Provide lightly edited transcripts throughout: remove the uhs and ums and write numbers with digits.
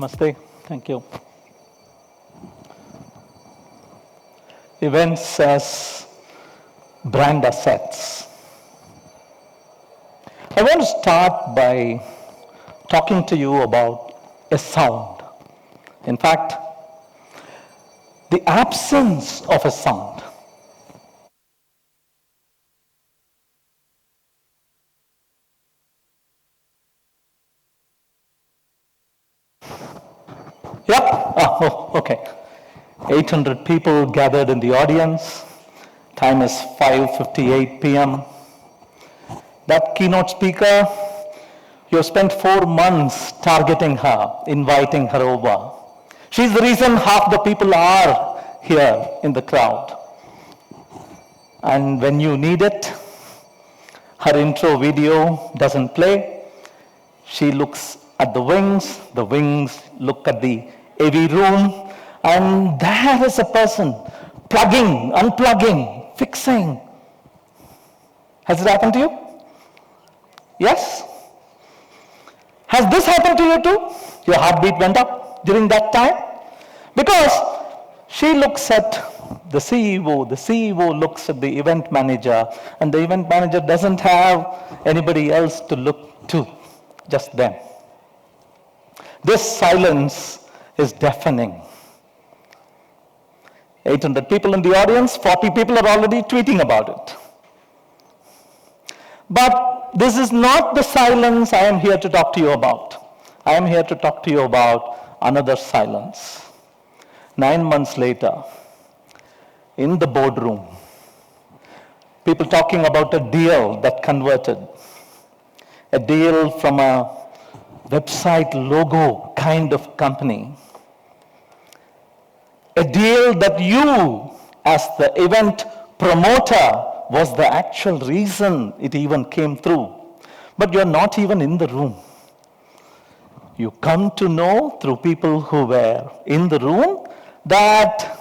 Namaste. Thank you. Events as brand assets. I want to start by talking to you about a sound. In fact, the absence of a sound. Yep. Oh, okay. 800 people gathered in the audience. Time is 5:58 p.m. That keynote speaker, you spent 4 months targeting her, inviting her over. She's the reason half the people are here in the crowd. And when you need it, her intro video doesn't play. She looks at the wings look at the AV room, and there is a person plugging, unplugging, fixing. Has it happened to you? Yes? Has this happened to you too? Your heartbeat went up during that time? Because she looks at the CEO looks at the event manager, and the event manager doesn't have anybody else to look to, just them. This silence is deafening. 800 people in the audience, 40 people are already tweeting about it. But this is not the silence I am here to talk to you about. I am here to talk to you about another silence. 9 months later, in the boardroom, people talking about a deal that converted, a deal from a website logo kind of company, a deal that you, as the event promoter, was the actual reason it even came through. But you're not even in the room. You come to know through people who were in the room that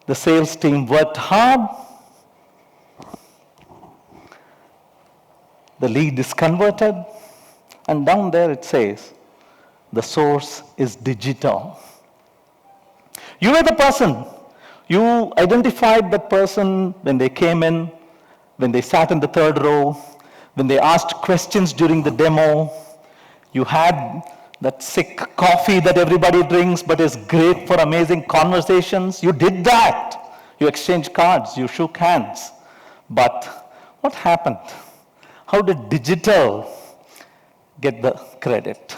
the sales team worked hard, the lead is converted, and down there it says, the source is digital. You were the person. You identified that person when they came in, when they sat in the third row, when they asked questions during the demo. You had that sick coffee that everybody drinks but is great for amazing conversations. You did that. You exchanged cards, you shook hands. But what happened? How did digital get the credit?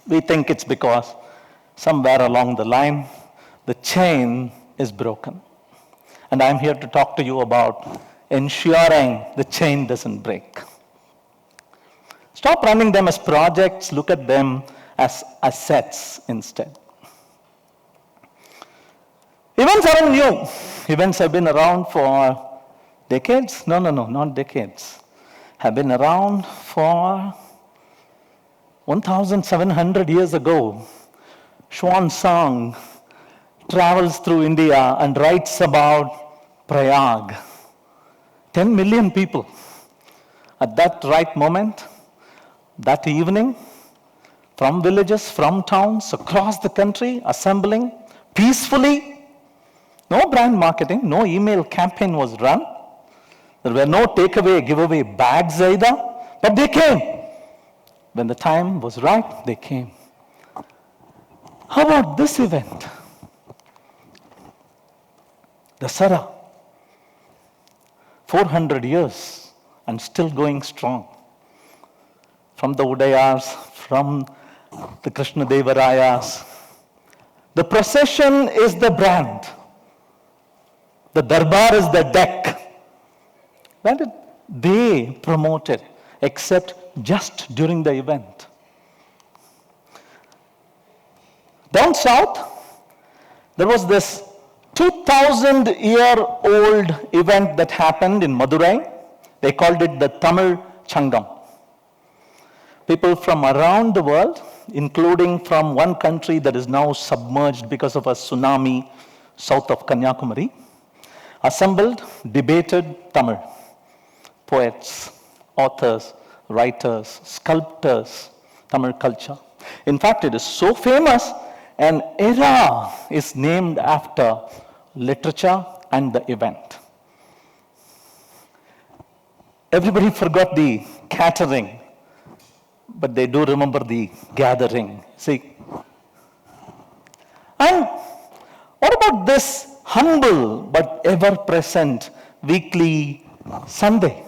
We think it's because somewhere along the line, the chain is broken. And I'm here to talk to you about ensuring the chain doesn't break. Stop running them as projects, look at them as assets instead. Events aren't new. Events have been around for decades. No, not decades. Have been around for 1,700 years ago. Xuan Zang travels through India and writes about Prayag. 10 million people. At that right moment, that evening, from villages, from towns, across the country, assembling peacefully. No brand marketing, no email campaign was run. There were no takeaway, giveaway bags either, but they came. When the time was right, they came. How about this event? Dasara. 400 years and still going strong. From the Udayars, from the Krishna Devarayas. The procession is the brand. The darbar is the deck. Where did they promote it except just during the event? Down south, there was this 2,000-year-old event that happened in Madurai. They called it the Tamil Changam. People from around the world, including from one country that is now submerged because of a tsunami south of Kanyakumari, assembled, debated Tamil. Poets, authors, writers, sculptors, Tamil culture. In fact, it is so famous, an era is named after literature and the event. Everybody forgot the catering, but they do remember the gathering. See? And what about this humble but ever present weekly Sunday?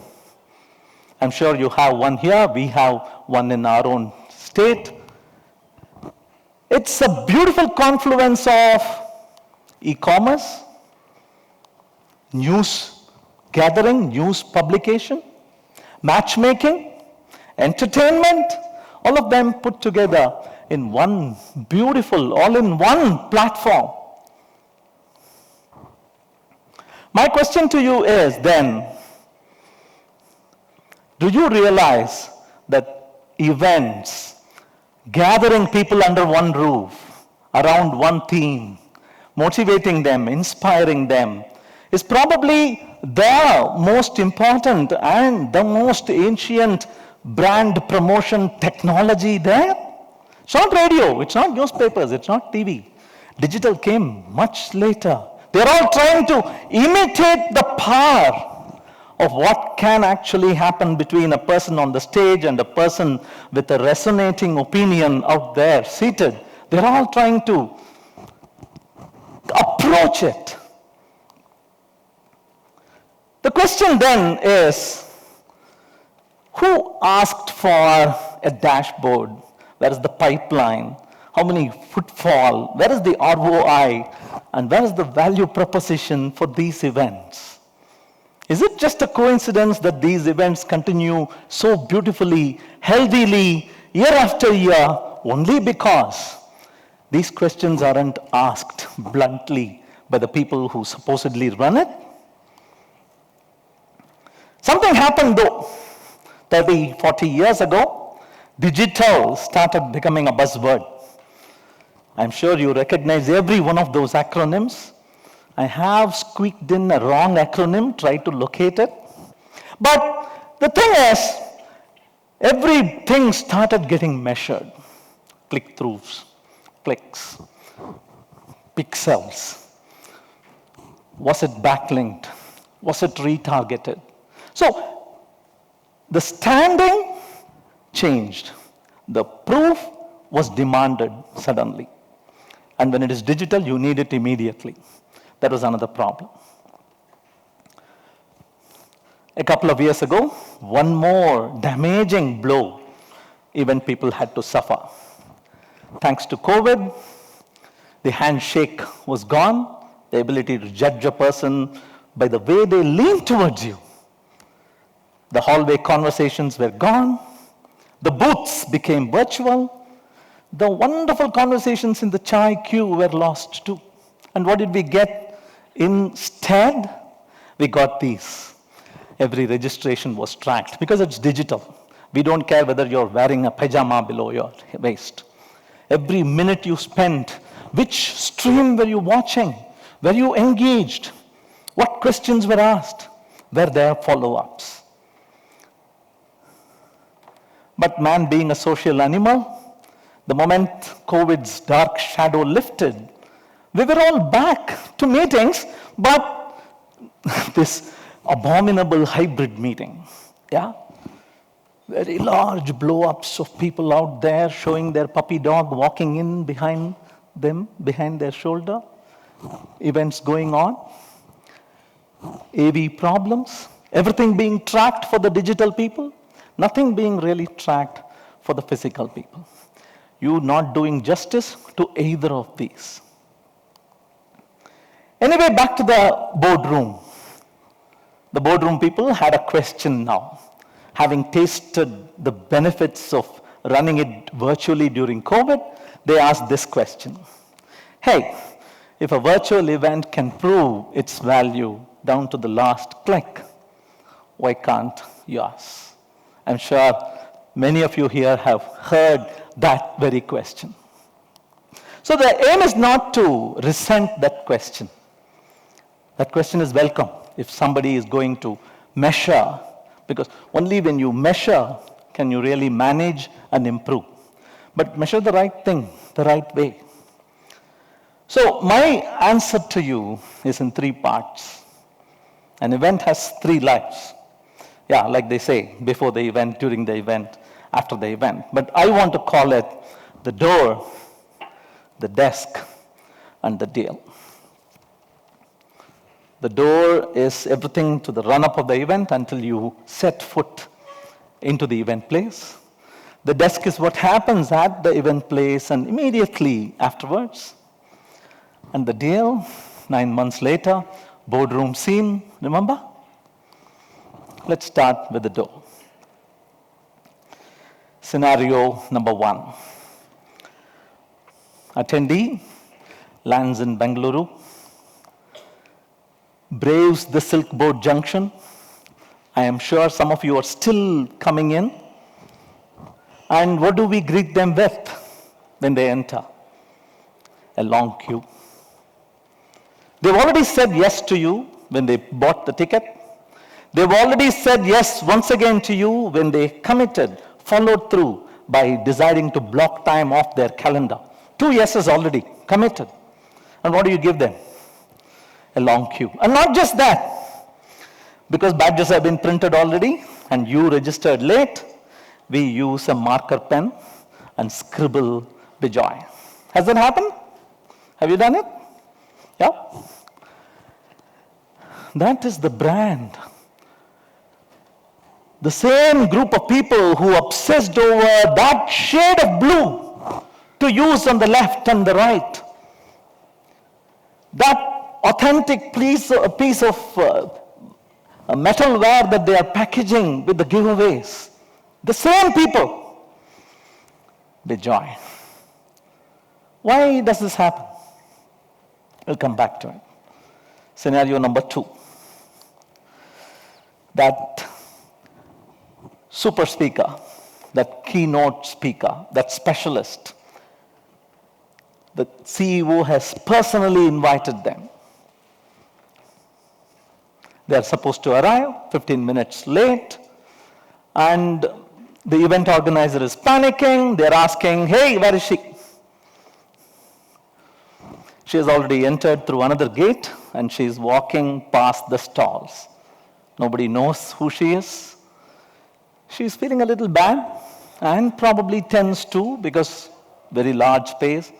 I'm sure you have one here. We have one in our own state. It's a beautiful confluence of e-commerce, news gathering, news publication, matchmaking, entertainment, all of them put together in one beautiful, all-in-one platform. My question to you is then, do you realize that events, gathering people under one roof, around one theme, motivating them, inspiring them, is probably the most important and the most ancient brand promotion technology there? It's not radio, it's not newspapers, it's not TV. Digital came much later. They're all trying to imitate the power of what can actually happen between a person on the stage and a person with a resonating opinion out there seated. They're all trying to approach it. The question then is, who asked for a dashboard? Where is the pipeline? How many footfall? Where is the ROI? And where is the value proposition for these events? Is it just a coincidence that these events continue so beautifully, healthily, year after year, only because these questions aren't asked bluntly by the people who supposedly run it? Something happened though. 30, 40 years ago, digital started becoming a buzzword. I'm sure you recognize every one of those acronyms. I have squeaked in a wrong acronym, tried to locate it. But the thing is, everything started getting measured. Click-throughs, clicks, pixels. Was it backlinked? Was it retargeted? So, the standing changed. The proof was demanded suddenly. And when it is digital, you need it immediately. That was another problem. A couple of years ago, one more damaging blow even people had to suffer. Thanks to COVID, the handshake was gone, the ability to judge a person by the way they lean towards you. The hallway conversations were gone. The booths became virtual. The wonderful conversations in the chai queue were lost too. And what did we get instead? We got these. Every registration was tracked because it's digital. We don't care whether you're wearing a pajama below your waist. Every minute you spent, which stream were you watching? Were you engaged? What questions were asked? Were there follow-ups? But man being a social animal, the moment COVID's dark shadow lifted, we were all back to meetings, but this abominable hybrid meeting, yeah? Very large blow-ups of people out there showing their puppy dog walking in behind them, behind their shoulder, events going on, AV problems, everything being tracked for the digital people, nothing being really tracked for the physical people. You not doing justice to either of these. Anyway, back to the boardroom. The boardroom people had a question now. Having tasted the benefits of running it virtually during COVID, they asked this question. Hey, if a virtual event can prove its value down to the last click, why can't yours? I'm sure many of you here have heard that very question. So the aim is not to resent that question. That question is welcome if somebody is going to measure, because only when you measure can you really manage and improve. but measure the right thing, the right way. So my answer to you is in 3 parts. An event has 3 lives. Yeah, like they say, before the event, during the event, after the event. But I want to call it the door, the desk, and the deal. The door is everything to the run-up of the event until you set foot into the event place. The desk is what happens at the event place and immediately afterwards. And the deal, 9 months later, boardroom scene, remember? Let's start with the door. Scenario number 1. Attendee lands in Bengaluru, braves the Silk Board Junction. I am sure some of you are still coming in. And what do we greet them with when they enter? A long queue. They've already said yes to you when they bought the ticket. They've already said yes once again to you when they committed, followed through by deciding to block time off their calendar. 2 yeses already, committed. And what do you give them? A long queue. And not just that, because badges have been printed already and you registered late, we use a marker pen and scribble Bijoy. Has that happened? Have you done it? Yeah? That is the brand. The same group of people who obsessed over that shade of blue to use on the left and the right. That authentic piece of metalware that they are packaging with the giveaways. The same people. Bijoy. Why does this happen? We'll come back to it. Scenario number 2. That super speaker, that keynote speaker, that specialist, the CEO has personally invited them. They are supposed to arrive 15 minutes late, and the event organizer is panicking. They're asking, hey, where is she? She has already entered through another gate, and she is walking past the stalls. Nobody knows who she is. She's feeling a little bad, and probably tends to, because very large space.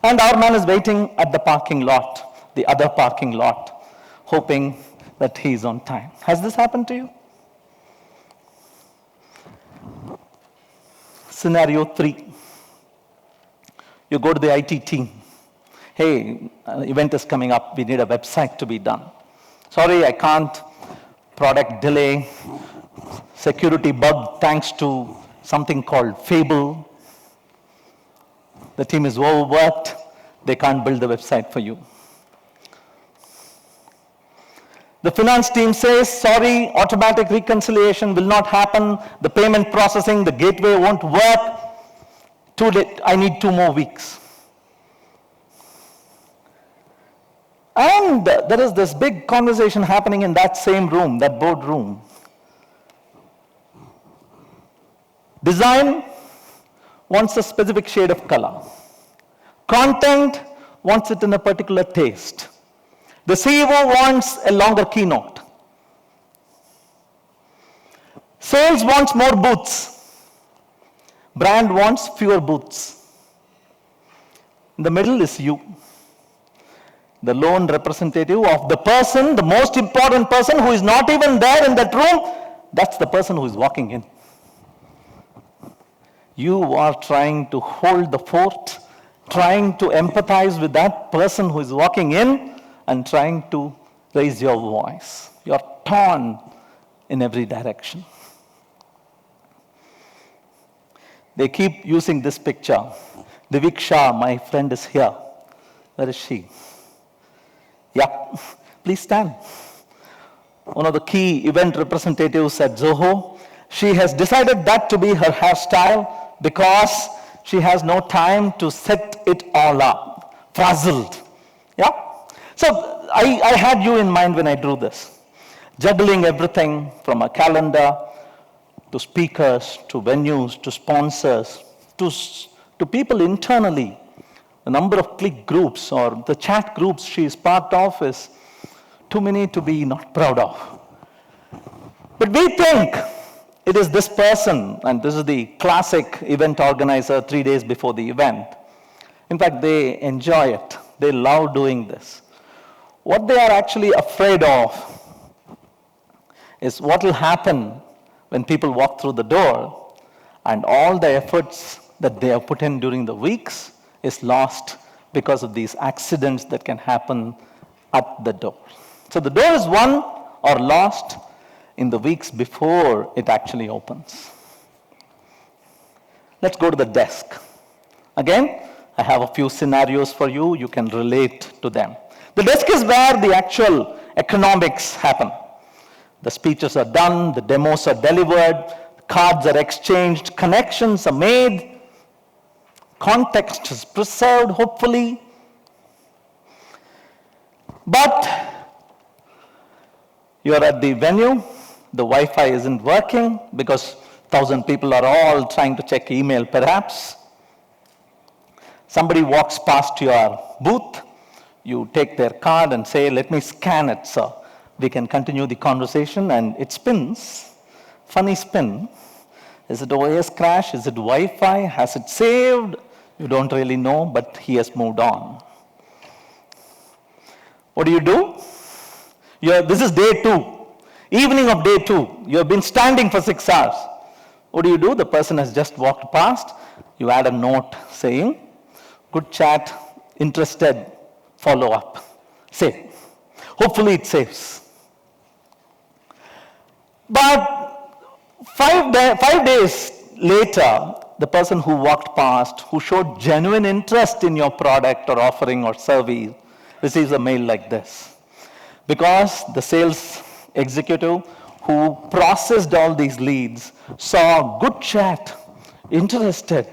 And our man is waiting at the parking lot, the other parking lot, hoping that he's on time. Has this happened to you? Scenario 3. You go to the IT team. Hey, an event is coming up. We need a website to be done. Sorry, I can't. Product delay. Security bug thanks to something called Fable. The team is overworked. They can't build the website for you. The finance team says, sorry, automatic reconciliation will not happen. The payment processing, the gateway won't work. Too late. I need 2 more weeks. And there is this big conversation happening in that same room, that boardroom. Design wants a specific shade of color. Content wants it in a particular taste. The CEO wants a longer keynote. Sales wants more booths. Brand wants fewer booths. In the middle is you, the lone representative of the person, the most important person who is not even there in that room. That's the person who is walking in. You are trying to hold the fort, trying to empathize with that person who is walking in and trying to raise your voice. You're torn in every direction. They keep using this picture. Diviksha, my friend, is here. Where is she? Yeah, please stand. One of the key event representatives at Zoho, she has decided that to be her hairstyle because she has no time to set it all up. Frazzled. Yeah? So I had you in mind when I drew this. Juggling everything from a calendar to speakers, to venues, to sponsors, to, to people internally. The number of click groups or the chat groups she is part of is too many to be not proud of. But we think it is this person, and this is the classic event organizer 3 days before the event. In fact, they enjoy it. They love doing this. What they are actually afraid of is what will happen when people walk through the door and all the efforts that they have put in during the weeks is lost because of these accidents that can happen at the door. So the door is won or lost in the weeks before it actually opens. Let's go to the desk. Again, I have a few scenarios for you. You can relate to them. The desk is where the actual economics happen. The speeches are done, the demos are delivered, cards are exchanged, connections are made, context is preserved, hopefully. But you're at the venue, the Wi-Fi isn't working because 1,000 people are all trying to check email perhaps. Somebody walks past your booth, you take their card and say, let me scan it, sir. We can continue the conversation, and it spins. Funny spin. Is it OS crash? Is it Wi-Fi? Has it saved? You don't really know, but he has moved on. What do? This is day 2, evening of day 2. You have been standing for 6 hours. What do? The person has just walked past. You add a note saying, good chat, interested, follow up. Save. Hopefully it saves. But 5 days later, the person who walked past, who showed genuine interest in your product or offering or service, receives a mail like this. Because the sales executive who processed all these leads saw good chat, interested.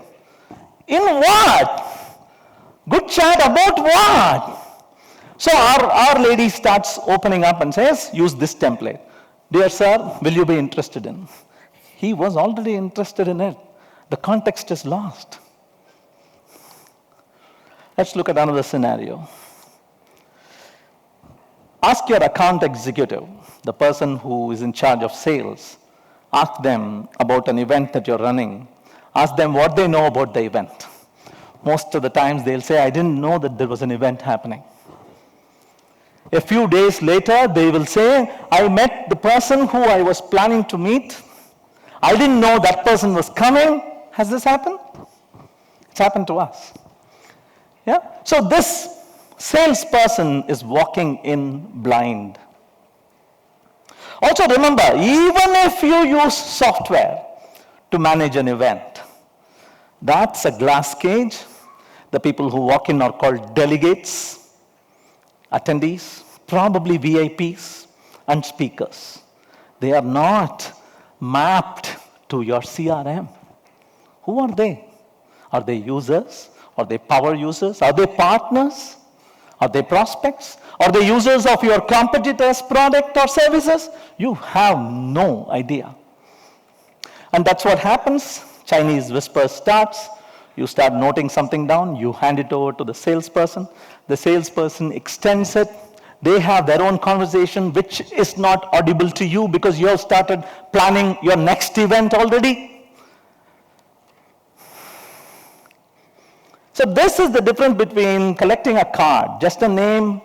In what? Good chat about what? So our lady starts opening up and says, use this template. Dear sir, will you be interested in? He was already interested in it. The context is lost. Let's look at another scenario. Ask your account executive, the person who is in charge of sales. Ask them about an event that you're running. Ask them what they know about the event. Most of the times they'll say, I didn't know that there was an event happening. A few days later, they will say, I met the person who I was planning to meet. I didn't know that person was coming. Has this happened? It's happened to us. Yeah? So this salesperson is walking in blind. Also remember, even if you use software to manage an event, that's a glass cage. The people who walk in are called delegates, attendees, probably VIPs, and speakers. They are not mapped to your CRM. Who are they? Are they users? Are they power users? Are they partners? Are they prospects? Are they users of your competitor's product or services? You have no idea. And that's what happens. Chinese whisper starts. You start noting something down. You hand it over to the salesperson. The salesperson extends it. They have their own conversation, which is not audible to you because you have started planning your next event already. So this is the difference between collecting a card, just a name,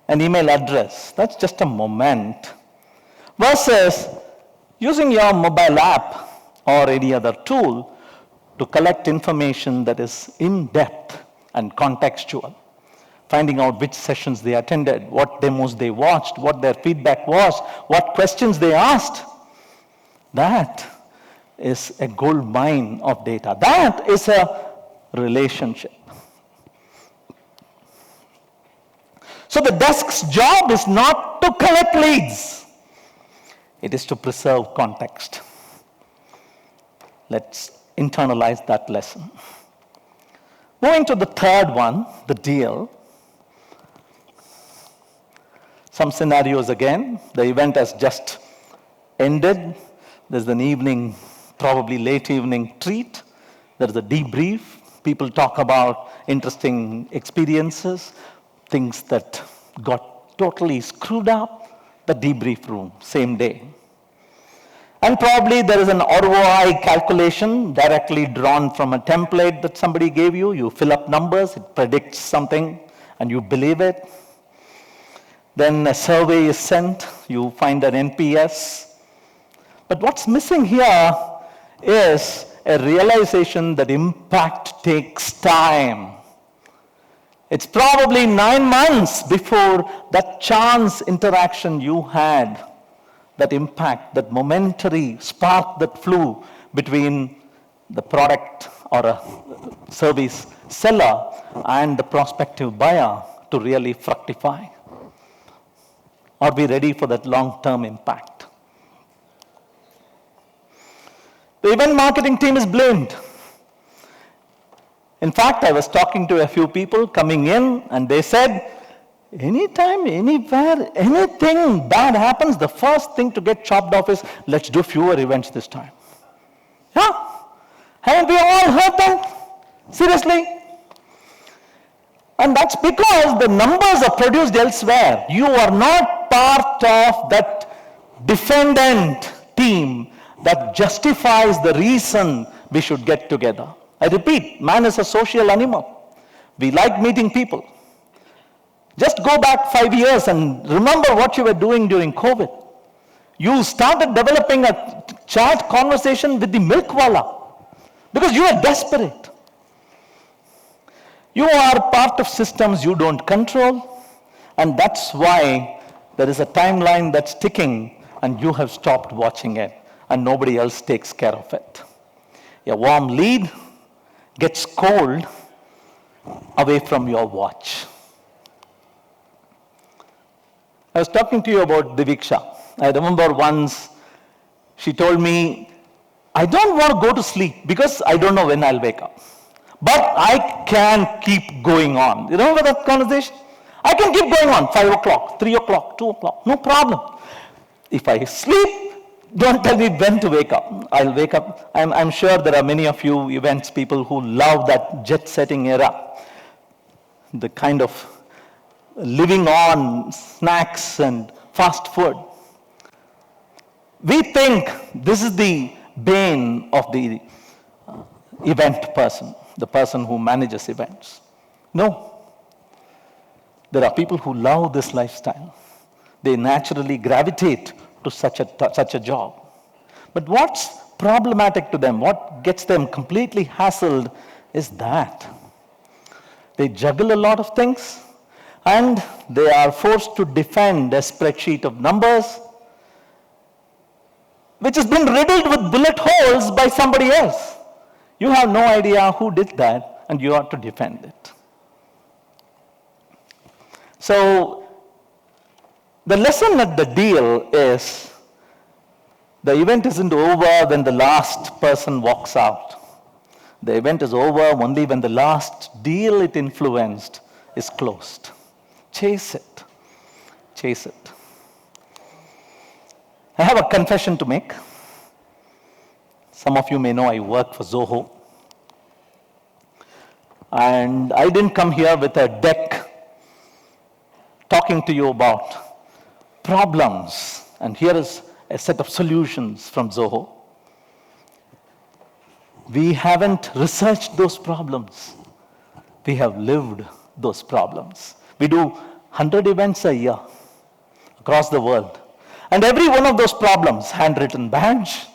an email address. That's just a moment. Versus using your mobile app or any other tool to collect information that is in-depth and contextual. Finding out which sessions they attended, what demos they watched, what their feedback was, what questions they asked. That is a gold mine of data. That is a relationship. So the desk's job is not to collect leads. It is to preserve context. Let's internalize that lesson. Moving to the third one, the deal. Some scenarios again. The event has just ended. There's an evening, probably late evening treat. There is a debrief. People talk about interesting experiences, things that got totally screwed up. The debrief room, same day. And probably there is an ROI calculation directly drawn from a template that somebody gave you. You fill up numbers, it predicts something, and you believe it. Then a survey is sent, you find an NPS. But what's missing here is a realization that impact takes time. It's probably 9 months before that chance interaction you had, that impact, that momentary spark that flew between the product or a service seller and the prospective buyer to really fructify. Are we ready for that long-term impact? The event marketing team is blamed. In fact, I was talking to a few people coming in, and they said, anytime, anywhere, anything bad happens, the first thing to get chopped off is, let's do fewer events this time. Yeah? Haven't we all heard that? Seriously? And that's because the numbers are produced elsewhere. You are not part of that defendant team that justifies the reason we should get together. I repeat, man is a social animal. We like meeting people. Just go back 5 years and remember what you were doing during COVID. You started developing a chat conversation with the milkwala because you were desperate. You are part of systems you don't control, and that's why there is a timeline that's ticking and you have stopped watching it and nobody else takes care of it. A warm lead gets cold away from your watch. I was talking to you about Diviksha. I remember once she told me, I don't want to go to sleep because I don't know when I'll wake up. But I can keep going on. You remember that conversation? I can keep going on, 5 o'clock, 3 o'clock, 2 o'clock, no problem. If I sleep, don't tell me when to wake up. I'll wake up. I'm sure there are many of you events people who love that jet-setting era. The kind of living on snacks and fast food. We think this is the bane of the event person, the person who manages events. No. There are people who love this lifestyle. They naturally gravitate to such a job. But what's problematic to them, what gets them completely hassled is that they juggle a lot of things and they are forced to defend a spreadsheet of numbers which has been riddled with bullet holes by somebody else. You have no idea who did that, and you have to defend it. So, the lesson at the deal is the event isn't over when the last person walks out. The event is over only when the last deal it influenced is closed. Chase it. Chase it. I have a confession to make. Some of you may know I work for Zoho. And I didn't come here with a deck talking to you about problems. And here is a set of solutions from Zoho. We haven't researched those problems. We have lived those problems. We do 100 events a year across the world. And every one of those problems, handwritten badge,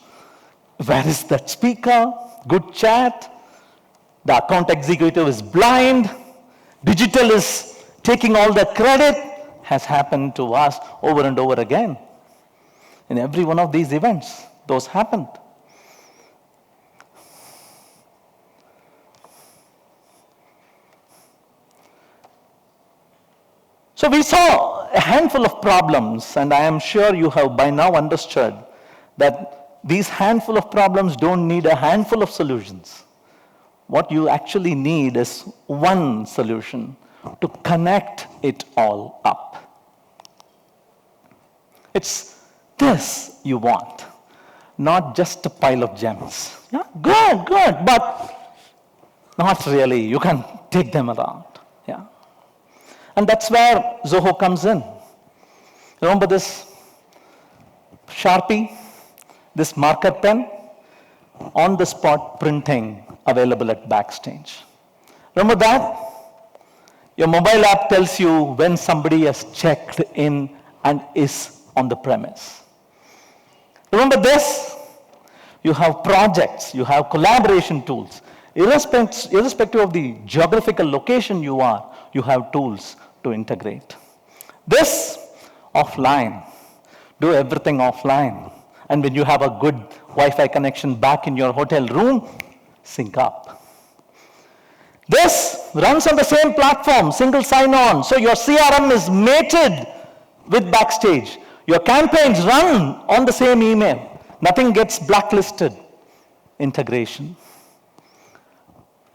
where is that speaker, good chat, the account executive is blind, digital is taking all the credit, has happened to us over and over again. In every one of these events, those happened. So we saw a handful of problems, and I am sure you have by now understood that these handful of problems don't need a handful of solutions. What you actually need is one solution to connect it all up. It's this you want, not just a pile of gems. Yeah, good, but Not really. You can take them around. Yeah. And that's where Zoho comes in. Remember this Sharpie, this marker pen, on the spot printing available at Backstage. Remember that? Your mobile app tells you when somebody has checked in and is on the premise. Remember this? You have projects, you have collaboration tools. Irrespective of the geographical location you are, you have tools to integrate. This, offline. Do everything offline. And when you have a good Wi-Fi connection back in your hotel room, sync up. This runs on the same platform, single sign-on. So your CRM is mated with Backstage. Your campaigns run on the same email. Nothing gets blacklisted. Integration.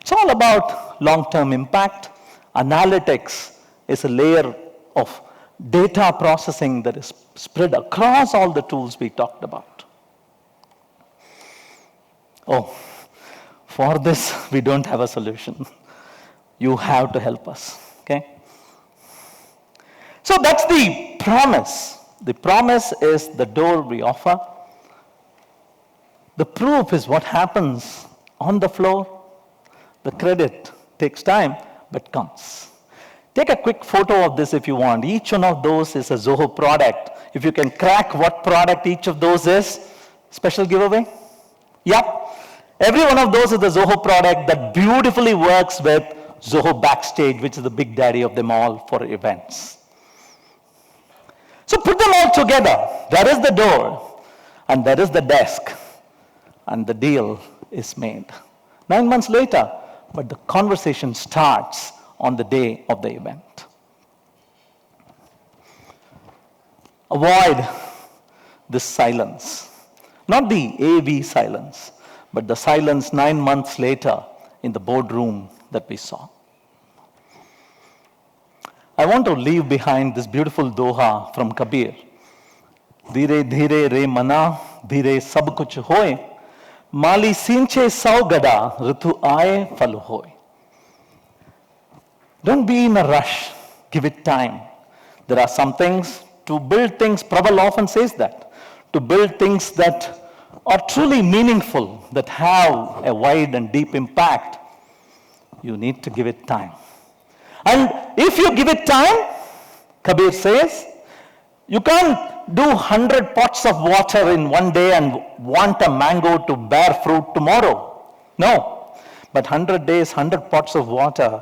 It's all about long-term impact. Analytics is a layer of data processing that is spread across all the tools we talked about. Oh, for this, we don't have a solution. You have to help us, okay? So that's the promise. The promise is the door we offer. The proof is what happens on the floor. The credit takes time, but comes. Take a quick photo of this if you want. Each one of those is a Zoho product. If you can crack what product each of those is, special giveaway? Yep. Every one of those is the Zoho product that beautifully works with Zoho Backstage, which is the big daddy of them all for events. So put them all together. There is the door, and there is the desk, and the deal is made. 9 months later, but the conversation starts on the day of the event. Avoid this silence. Not the AV silence, but the silence 9 months later in the boardroom that we saw. I want to leave behind this beautiful doha from Kabir. Dhire dhire re mana, dhire sab kuch hoye, mali sinche sau gada, ritu aaye phal hoye. Don't be in a rush. Give it time. There are some things, to build things, Prabal often says that, to build things that are truly meaningful, that have a wide and deep impact, you need to give it time. And if you give it time, Kabir says, you can't do 100 pots of water in one day and want a mango to bear fruit tomorrow. No. But 100 days, 100 pots of water,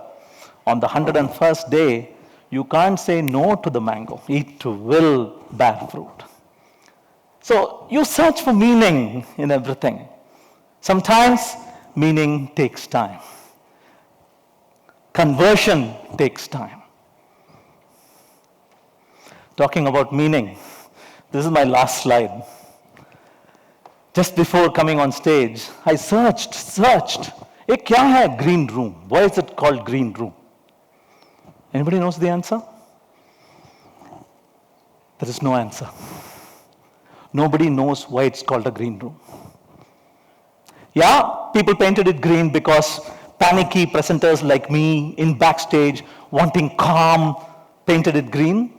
on the 101st day, you can't say no to the mango. It will bear fruit. So you search for meaning in everything. Sometimes meaning takes time. Conversion takes time. Talking about meaning, this is my last slide. Just before coming on stage, I searched. Ye kya hai green room? Why is it called green room? Anybody knows the answer? There is no answer. Nobody knows why it's called a green room. Yeah, people painted it green because panicky presenters like me in Backstage wanting calm painted it green.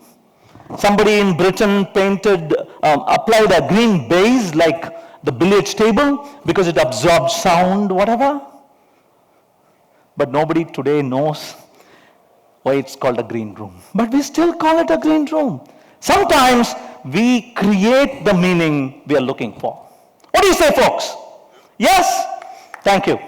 Somebody in Britain applied a green base like the billiards table because it absorbs sound, whatever. But nobody today knows why it's called a green room. But we still call it a green room. Sometimes we create the meaning we are looking for. What do you say, folks? Yes? Thank you.